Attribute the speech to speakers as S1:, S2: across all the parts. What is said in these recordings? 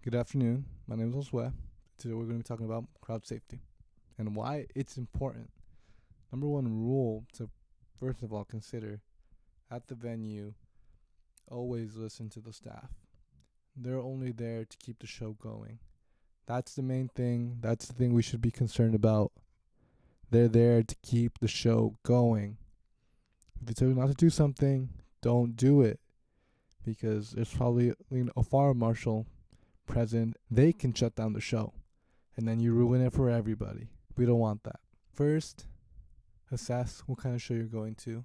S1: Good afternoon. My name is Josue. Today we're going to be talking about crowd safety and why it's important. Number one rule to first of all consider at the venue, always listen to the staff. They're only there to keep the show going. That's the main thing. That's the thing we should be concerned about. They're there to keep the show going. If they tell you not to do something, don't do it because there's probably a fire marshal present. They can shut down the show and then you ruin it for everybody. We don't want that. First, assess what kind of show you're going to.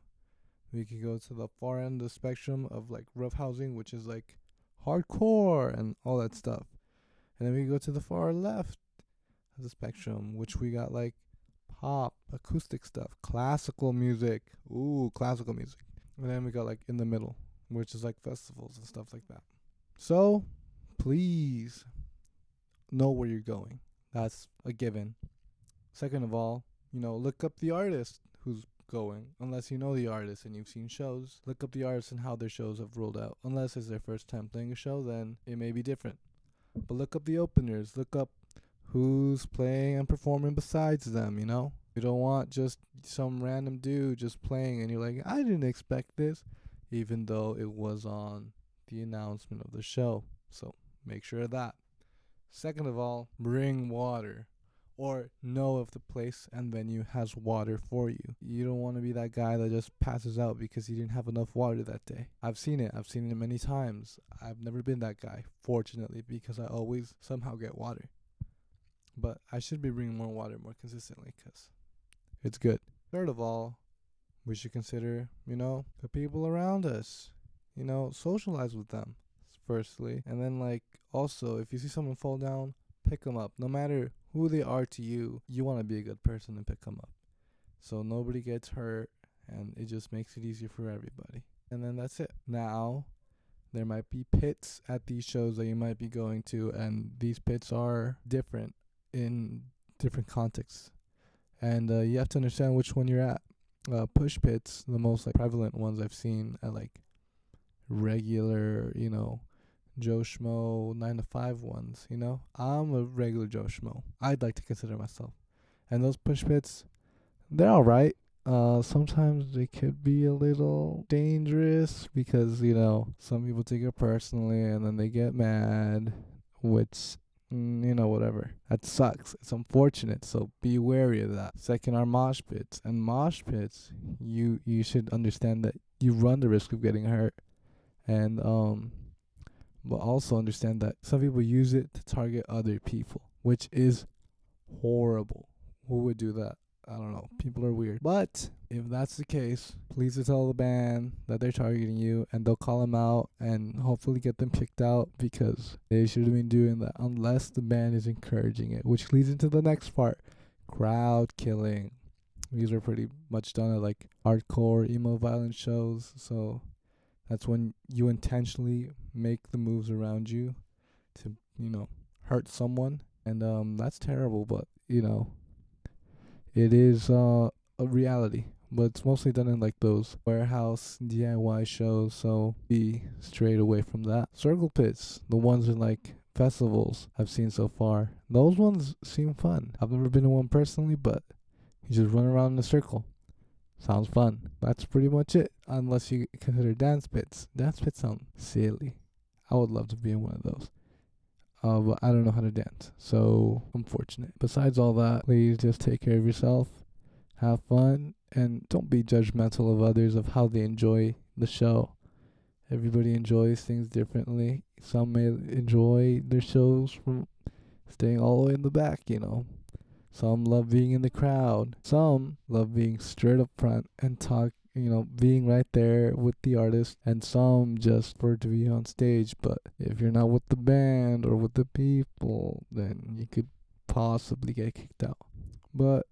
S1: We could go to the far end of the spectrum of like roughhousing, which is like hardcore and all that stuff. And then we go to the far left of the spectrum, which we got like pop, acoustic stuff, classical music. Ooh, classical music. And then we got like in the middle, which is like festivals and stuff like that. So, please know where you're going. That's a given. Second of all, look up the artist who's going. Unless you know the artist and you've seen shows, look up the artist and how their shows have rolled out. Unless it's their first time playing a show, then it may be different. But look up the openers. Look up who's playing and performing besides them, You don't want just some random dude just playing and you're like, I didn't expect this, even though it was on the announcement of the show. So make sure of that. Second of all, bring water or know if the place and venue has water for you. You don't want to be that guy that just passes out because he didn't have enough water that day. I've seen it many times. I've never been that guy, fortunately, because I always somehow get water. But I should be bringing more water more consistently because it's good. Third of all, we should consider, the people around us. Socialize with them, firstly. And then, also, if you see someone fall down, pick them up. No matter who they are to you, you want to be a good person and pick them up. So nobody gets hurt, and it just makes it easier for everybody. And then that's it. Now, there might be pits at these shows that you might be going to, and these pits are different in different contexts. And you have to understand which one you're at. Push pits, the most prevalent ones I've seen at regular, Joe Schmo 9 to 5 ones, I'm a regular Joe Schmo. I'd like to consider myself. And those push pits, they're alright. Sometimes they could be a little dangerous because, some people take it personally and then they get mad, which whatever. That sucks. It's unfortunate, so be wary of that. Second are mosh pits. And mosh pits, you should understand that you run the risk of getting hurt. And but also understand that some people use it to target other people, which is horrible. Who would do that? I don't know. People are weird. But if that's the case, please tell the band that they're targeting you and they'll call them out and hopefully get them kicked out because they should have been doing that unless the band is encouraging it, which leads into the next part. Crowd killing. These are pretty much done at hardcore emo violence shows. So that's when you intentionally make the moves around you to, hurt someone. And that's terrible, but, it is a reality. But it's mostly done in those warehouse DIY shows, so be straight away from that. Circle pits, the ones in festivals I've seen so far. Those ones seem fun. I've never been to one personally, but you just run around in a circle. Sounds fun. That's pretty much it, unless you consider dance pits. Dance pits sound silly. I would love to be in one of those. But I don't know how to dance, so unfortunate. Besides all that, please just take care of yourself, have fun, and don't be judgmental of others of how they enjoy the show. Everybody enjoys things differently. Some may enjoy their shows from staying all the way in the back, Some love being in the crowd. Some love being straight up front and talk, being right there with the artist. And some just prefer to be on stage. But if you're not with the band or with the people, then you could possibly get kicked out. But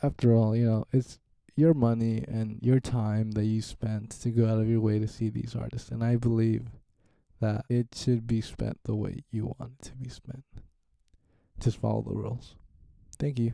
S1: after all, it's your money and your time that you spent to go out of your way to see these artists. And I believe that it should be spent the way you want it to be spent. Just follow the rules. Thank you.